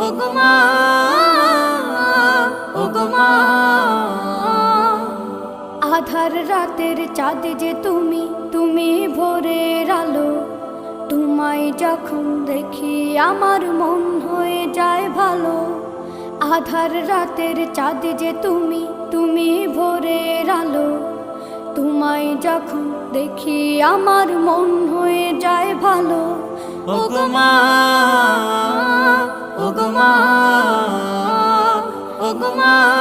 ওগো মা, ওগো মা। আধার রাতের চাঁদ যে তুমি, তুমি ভোরের আলো। তোমায় যখন দেখি আমার মন হয়ে যায় ভালো। আধার রাতের চাঁদ যে তুমি, তুমি ভোরের আলো। তোমায় যখন দেখি আমার মন হয়ে যায় ভালো। ওগো মা, ওগো মা, ওগো মা।